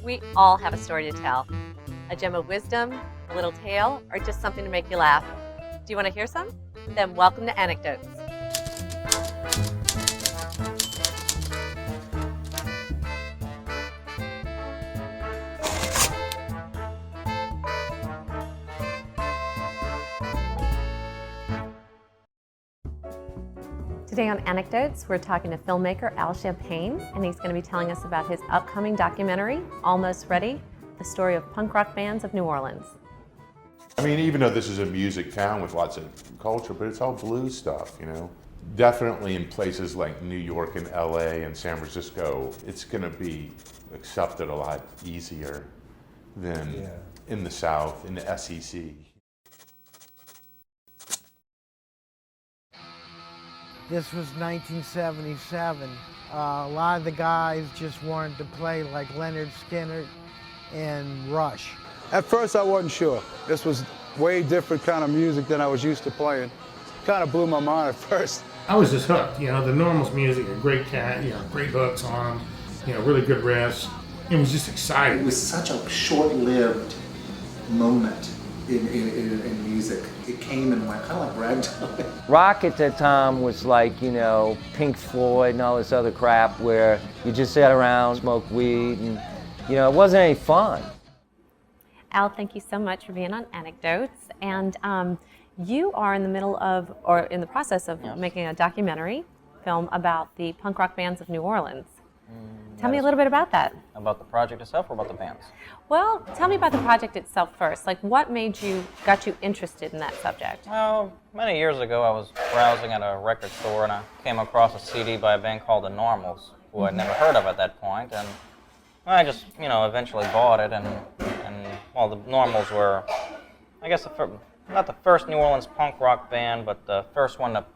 We all have a story to tell. A gem of wisdom, a little tale, or just something to make you laugh. Do you want to hear some? Then welcome to Anecdotes. Today on Anecdotes, we're talking to filmmaker Al Champagne, and he's going to be telling us about his upcoming documentary, Almost Ready, the story of punk rock bands of New Orleans. I mean, even though this is a music town with lots of culture, but it's all blues stuff, you know. Definitely in places like New York and LA and San Francisco, it's going to be accepted a lot easier than in the South, in the SEC. This was 1977. A lot of the guys just wanted to play like Leonard Skinner and Rush. At first I wasn't sure. This was way different kind of music than I was used to playing. Kind of blew my mind at first. I was just hooked. You know, the Normals music, a great cat, you know, great hooks on them, you know, really good riffs. It was just exciting. It was such a short-lived moment in music. It came and went, kind of like ragtime. Rock at that time was like, you know, Pink Floyd and all this other crap where you just sat around, smoked weed, and, you know, it wasn't any fun. Al, thank you so much for being on Anecdotes. And you are in the middle of, or in the process of making a documentary film about the punk rock bands of New Orleans. Tell me a little bit about that. About the project itself or about the bands? Well, tell me about the project itself first. Like, what got you interested in that subject? Well, many years ago I was browsing at a record store and I came across a CD by a band called the Normals, who I'd never heard of at that point, and I just, you know, eventually bought it, and well, the Normals were, I guess, not the first New Orleans punk rock band, but the first one that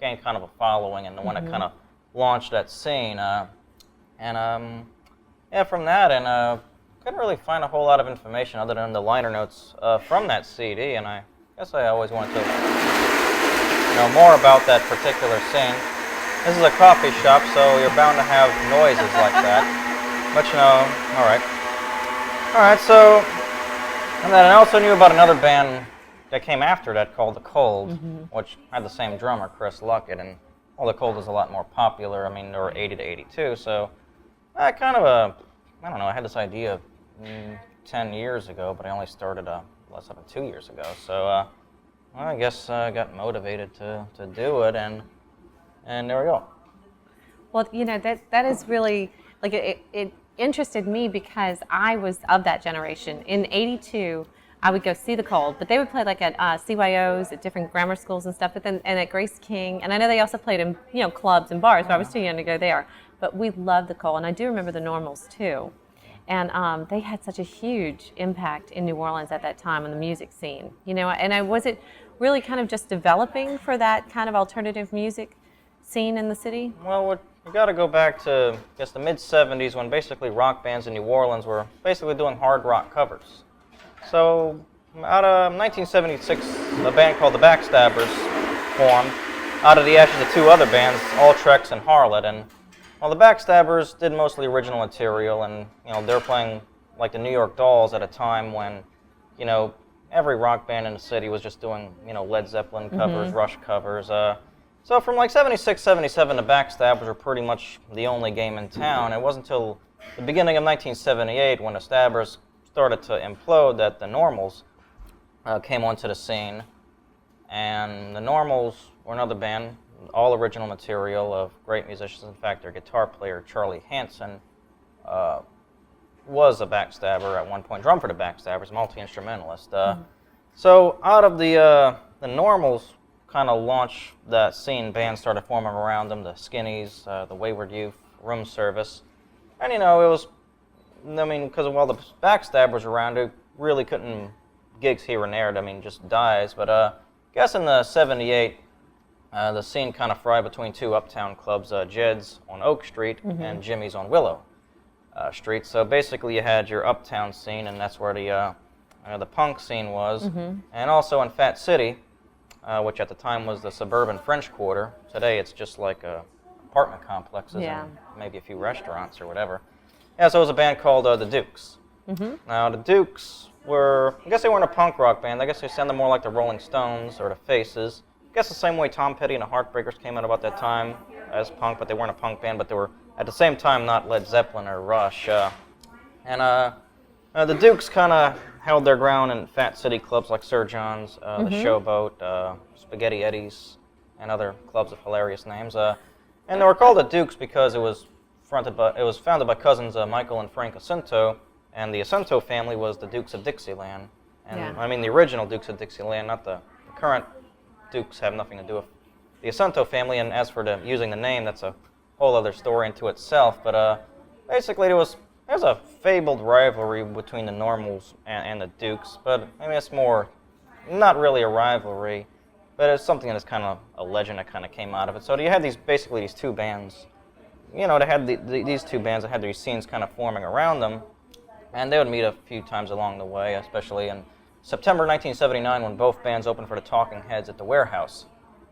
gained kind of a following and the one that kind of launched that scene. Yeah, from that, and couldn't really find a whole lot of information other than the liner notes from that CD, and I guess I always wanted to know more about that particular scene. This is a coffee shop, so you're bound to have noises like that. But you know, all right. So, and then I also knew about another band that came after that called The Cold, which had the same drummer, Chris Luckett, and well, The Cold was a lot more popular. I mean, they were 80 to 82, so I don't know, I had this idea 10 years ago, but I only started less than 2 years ago. So well, I guess I got motivated to do it, and there we go. Well, you know, that is really, like, it interested me because I was of that generation. In 82, I would go see The Cold, but they would play like at CYOs, at different grammar schools and stuff, but then, and at Grace King, and I know they also played in, you know, clubs and bars, but I was too young to go there. But we loved The Cold, and I do remember the Normals too. And they had such a huge impact in New Orleans at that time on the music scene. You know, and was it really kind of just developing for that kind of alternative music scene in the city? Well, you got to go back to, I guess, the mid-'70s when basically rock bands in New Orleans were basically doing hard rock covers. So, out of 1976, a band called the Backstabbers formed out of the ashes of two other bands, Alltrex and Harlot. And well, the Backstabbers did mostly original material, and you know, they were playing like the New York Dolls at a time when, you know, every rock band in the city was just doing, you know, Led Zeppelin covers, Rush covers. So from like 76, 77, the Backstabbers were pretty much the only game in town. It wasn't until the beginning of 1978 when the Stabbers started to implode that the Normals came onto the scene. And the Normals were another band, all original material of great musicians. In fact, their guitar player, Charlie Hanson, was a Backstabber at one point, drummed for the Backstabbers, multi-instrumentalist. So out of the Normals kind of launched that scene, bands started forming around them, the Skinnies, the Wayward Youth, Room Service. And you know, it was, I mean, because while the Backstabbers were around, it really couldn't gigs here and there, I mean, just dies. But I guess in the 78, the scene kind of fried between two uptown clubs, Jed's on Oak Street and Jimmy's on Willow Street. So basically you had your uptown scene, and that's where the punk scene was. And also in Fat City, which at the time was the suburban French Quarter. Today it's just like apartment complexes and maybe a few restaurants or whatever. Yeah, so it was a band called the Dukes. Now, the Dukes were, I guess they weren't a punk rock band. I guess they sounded more like the Rolling Stones or the Faces. I guess the same way Tom Petty and the Heartbreakers came out about that time as punk, but they weren't a punk band, but they were, at the same time, not Led Zeppelin or Rush. The Dukes kind of held their ground in fat city clubs like Sir John's, the Showboat, Spaghetti Eddie's, and other clubs with hilarious names. And they were called the Dukes because it was founded by cousins Michael and Frank Asinto, and the Asinto family was the Dukes of Dixieland. And Yeah. I mean the original Dukes of Dixieland, not the current Dukes have nothing to do with the Asinto family. And as for using the name, that's a whole other story into itself. But basically, there's a fabled rivalry between the Normals and the Dukes, but I mean it's more not really a rivalry, but it's something that's kind of a legend that kind of came out of it. So you had these two bands. You know, they had these two bands that had these scenes kind of forming around them, and they would meet a few times along the way, especially in September 1979 when both bands opened for the Talking Heads at the Warehouse,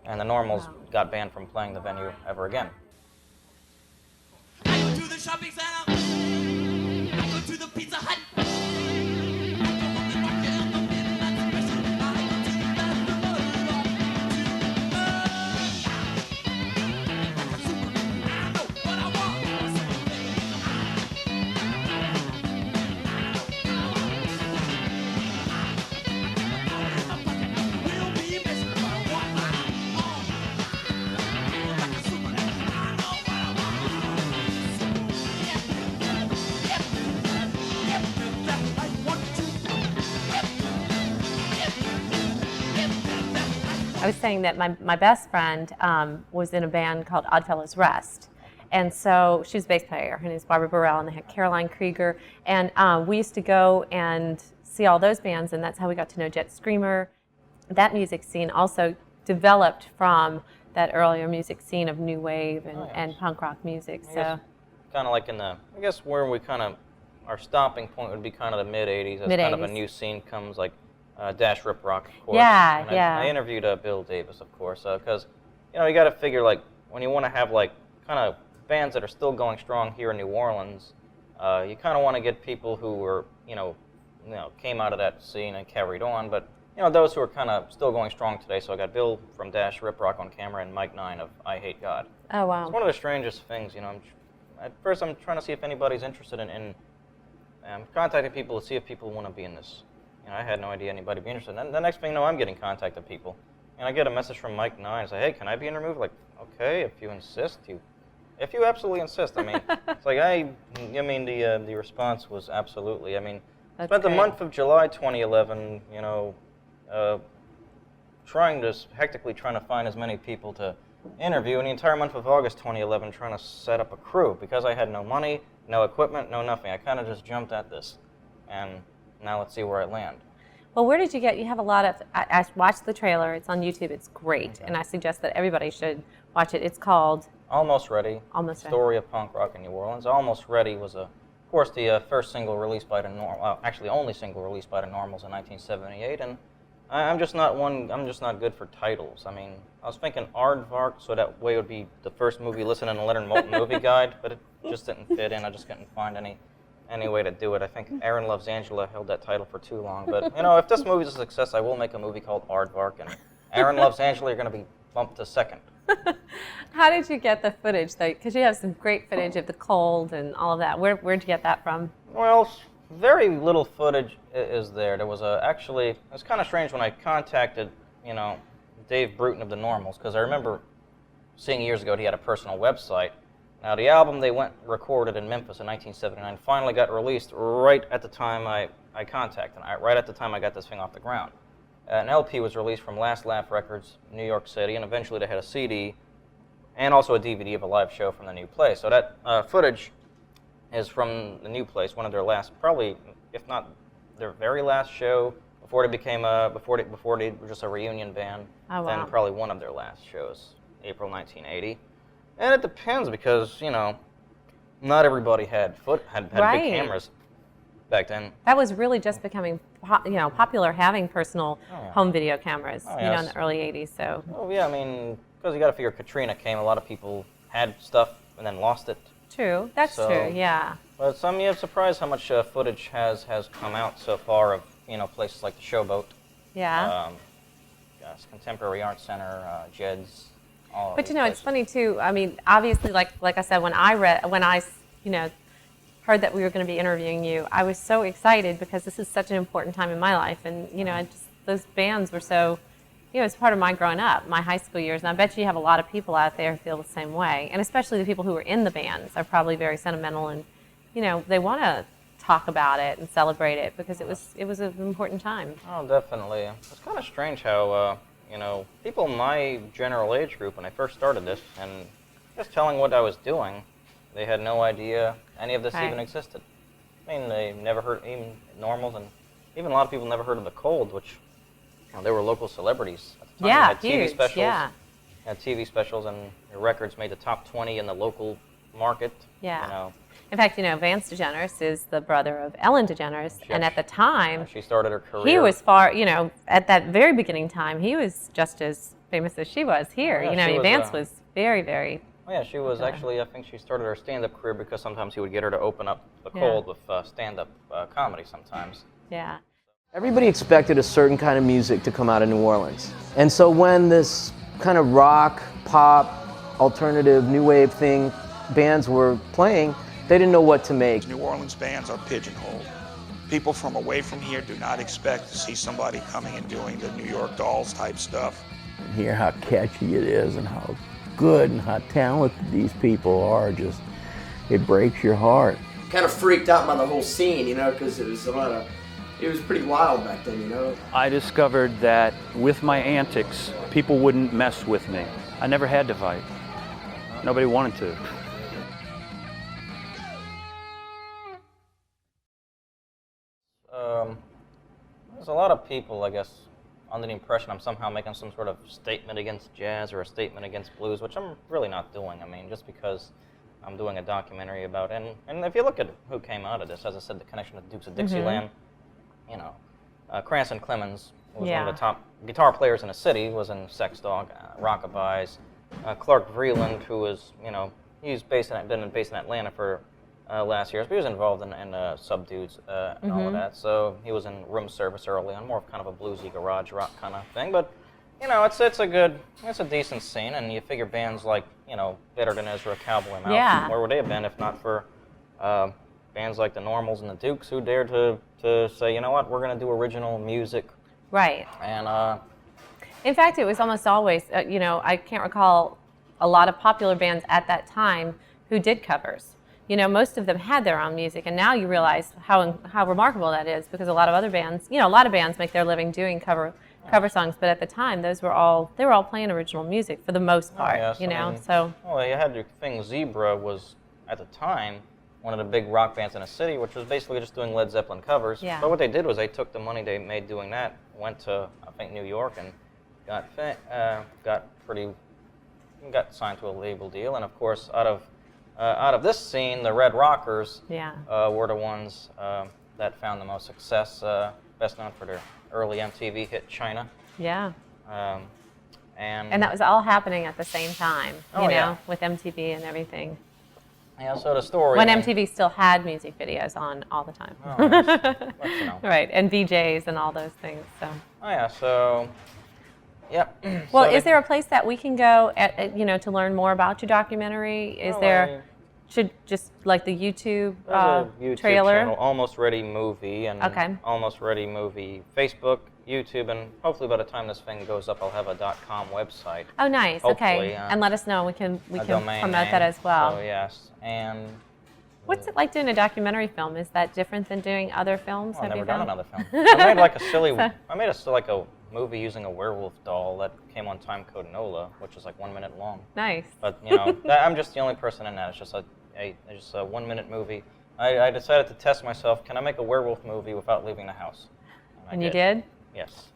and the Normals got banned from playing the venue ever again. I go to the shopping center. I go to the Pizza Hut. I was saying that my best friend was in a band called Oddfellows Rest. And so she was a bass player. Her name is Barbara Burrell, and they had Caroline Krieger. And we used to go and see all those bands, and that's how we got to know Jet Screamer. That music scene also developed from that earlier music scene of new wave and punk rock music. So kind of like I guess where we kind of, our stopping point would be kind of the mid-'80s. As kind of a new scene comes, like Dash Rip Rock, of course. Yeah, and yeah. I interviewed Bill Davis, of course, because, you know, you got to figure, like, when you want to have, like, kind of bands that are still going strong here in New Orleans, you kind of want to get people who were, came out of that scene and carried on, but, those who are kind of still going strong today. So I got Bill from Dash Rip Rock on camera and Mike Nine of I Hate God. Oh, wow. It's one of the strangest things, at first I'm trying to see if anybody's interested in contacting people to see if people want to be in this. I had no idea anybody would be interested. And the next thing you know, I'm getting contacted people. And I get a message from Mike Nine and say, hey, can I be in your movie? Like, okay, if you insist. If you absolutely insist. I mean, it's like, the response was absolutely. I mean, That's spent the great. month of July 2011, hectically trying to find as many people to interview, and the entire month of August 2011 trying to set up a crew because I had no money, no equipment, no nothing. I kind of just jumped at this, and now let's see where I land. Well, where did you get, you have a lot of, I watched the trailer, it's on YouTube, it's great, and I suggest that everybody should watch it. It's called Almost Ready, Almost Ready. Story of Punk Rock in New Orleans. Almost Ready was, of course, the first single released by the only single released by the Normals in 1978, and I'm just not good for titles. I mean, I was thinking Aardvark, so that way it would be the first movie listed in the Leonard Moulton movie guide, but it just didn't fit in. I just couldn't find any way to do it. I think Aaron Loves Angela held that title for too long. But, if this movie's a success, I will make a movie called Aardvark, and Aaron Loves Angela are going to be bumped to second. How did you get the footage, though? Because you have some great footage of the cold and all of that. Where'd you get that from? Well, very little footage is there. There was it was kind of strange when I contacted, Dave Bruton of the Normals, because I remember seeing years ago he had a personal website. Now, the album they recorded in Memphis in 1979 finally got released right at the time I contacted him, right at the time I got this thing off the ground. An LP was released from Last Laugh Records, New York City, and eventually they had a CD and also a DVD of a live show from the New Place. So that footage is from the New Place, one of their last, probably, if not their very last show, before they became before they were just a reunion band. Oh, wow. Then probably one of their last shows, April 1980. And it depends because, not everybody had Right. big cameras back then. That was really just becoming popular, having personal home video cameras, Oh, in yes. the early 80s. So Oh, yeah, I mean, because you got to figure Katrina came, a lot of people had stuff and then lost it. True. That's So- true. Yeah. But some you have surprised how much footage has come out so far of places like the Showboat, Yeah. Contemporary Art Center, Jed's. All of But these it's places. funny too. I mean, obviously, like I said, when I heard that we were going to be interviewing you, I was so excited because this is such an important time in my life, and those bands were so, it's part of my growing up, my high school years, and I bet you have a lot of people out there who feel the same way, and especially the people who were in the bands are probably very sentimental, and they want to talk about it and celebrate it because it was an important time. Oh, definitely. It's kind of strange how, people in my general age group, when I first started this, and just telling what I was doing, they had no idea any of this Right. even existed. I mean, they never heard, even Normals, and even a lot of people never heard of The Cold, which, they were local celebrities at the time. Yeah, They had TV huge, specials. yeah. Had TV specials, and their records made the top 20 in the local market. Yeah. In fact, Vance DeGeneres is the brother of Ellen DeGeneres, and at the time, She started her career. he was at that very beginning time, he was just as famous as she was here. Oh, yeah, she was, Vance was very, very. Oh, yeah, she was actually, I think she started her stand-up career because sometimes he would get her to open up The Yeah. Cold with stand-up comedy sometimes. Yeah. Everybody expected a certain kind of music to come out of New Orleans. And so when this kind of rock, pop, alternative, new wave thing bands were playing, they didn't know what to make. New Orleans bands are pigeonholed. People from away from here do not expect to see somebody coming and doing the New York Dolls type stuff. And hear how catchy it is and how good and how talented these people are, it breaks your heart. Kind of freaked out by the whole scene, because it was pretty wild back then, I discovered that with my antics, people wouldn't mess with me. I never had to fight. Nobody wanted to. There's a lot of people, I guess, under the impression I'm somehow making some sort of statement against jazz or a statement against blues, which I'm really not doing. I mean, just because I'm doing a documentary about it. And if you look at who came out of this, as I said, the connection to Dukes of Dixieland, Cranston Clemens was one of the top guitar players in the city, was in Sex Dog, Rockabye's. Clark Vreeland, who was, he's been based in Atlanta for last year, but he was involved in Subdudes and all of that. So he was in Room Service early on, more of kind of a bluesy garage rock kind of thing. But it's a decent scene, and you figure bands like Better Than Ezra, Cowboy Mouth, where would they have been if not for bands like the Normals and the Dukes who dared to say, you know what, we're going to do original music. Right. And in fact, it was almost always, I can't recall a lot of popular bands at that time who did covers. Most of them had their own music, and now you realize how remarkable that is because a lot of other bands, a lot of bands make their living doing cover songs, but at the time, they were all playing original music for the most part, so. Well, you had your thing, Zebra was, at the time, one of the big rock bands in the city, which was basically just doing Led Zeppelin covers. Yeah. But what they did was they took the money they made doing that, went to, I think, New York, and got signed to a label deal, and of course, out of this scene, the Red Rockers were the ones that found the most success, best known for their early MTV hit China. Yeah. And that was all happening at the same time, yeah. with MTV and everything. Yeah, so the story. When MTV still had music videos on all the time. Oh, nice. Right, and VJs and all those things. So. Oh yeah, so. Yep. Well, is there a place that we can go to learn more about your documentary? Should just like the YouTube, a YouTube trailer? channel, Almost Ready Movie, and Almost Ready Movie Facebook, YouTube, and hopefully by the time this thing goes up, I'll have a .com website. Oh, nice. Okay, and let us know. We can promote that as well. So yes, and. What's it like doing a documentary film? Is that different than doing other films? I've never done another film. I made a movie using a werewolf doll that came on time code NOLA, which is like 1 minute long. Nice. But I'm just the only person in that. It's just a 1 minute movie. I decided to test myself. Can I make a werewolf movie without leaving the house? And you did? Yes.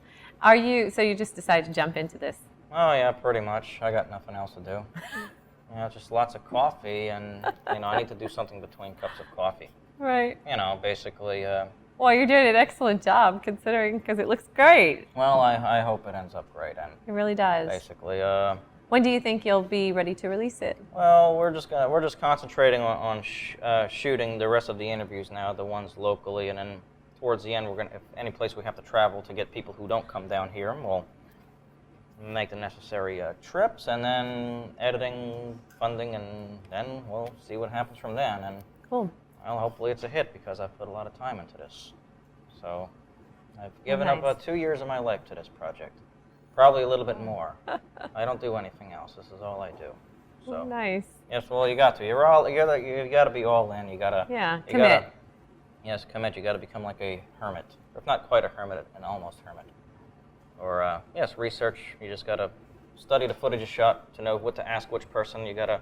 So you just decided to jump into this? Oh yeah, pretty much. I got nothing else to do. Just lots of coffee, and I need to do something between cups of coffee. Right. Basically. Well, you're doing an excellent job considering, because it looks great. Well, I hope it ends up great. And it really does. Basically, When do you think you'll be ready to release it? Well, we're just concentrating on shooting the rest of the interviews now, the ones locally, and then towards the end, if any place we have to travel to get people who don't come down here, we'll make the necessary trips, and then editing, funding, and then we'll see what happens from then. And cool. Well, hopefully it's a hit because I've put a lot of time into this. So I've given Nice. up 2 years of my life to this project. Probably a little bit more. I don't do anything else. This is all I do. So Nice. yes, well, you got to. You got to be all in. You gotta. Yeah, you commit. Gotta, yes, commit. You got to become like a hermit, or if not quite a hermit, an almost hermit. Or yes, research. You just gotta study the footage you shot to know what to ask which person. You gotta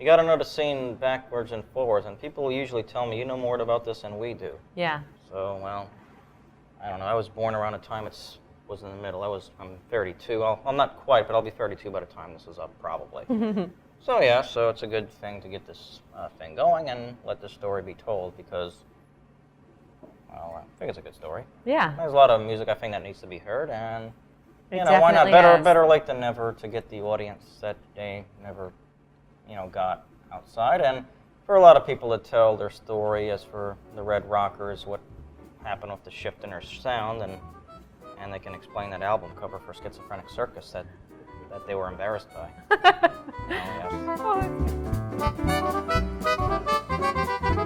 know the scene backwards and forwards. And people usually tell me, you know more about this than we do. Yeah. So well, I don't know. I was born around a time was in the middle. I'm 32. I'm not quite, but I'll be 32 by the time this is up, probably. So yeah, so it's a good thing to get this thing going and let the story be told because, well, I think it's a good story. Yeah. There's a lot of music I think that needs to be heard, and It why not? definitely Better is. late than never to get the audience that they never, got outside. And for a lot of people to tell their story, as for the Red Rockers, what happened with the shift in their sound, and they can explain that album cover for Schizophrenic Circus that they were embarrassed by. Oh, yes. Oh,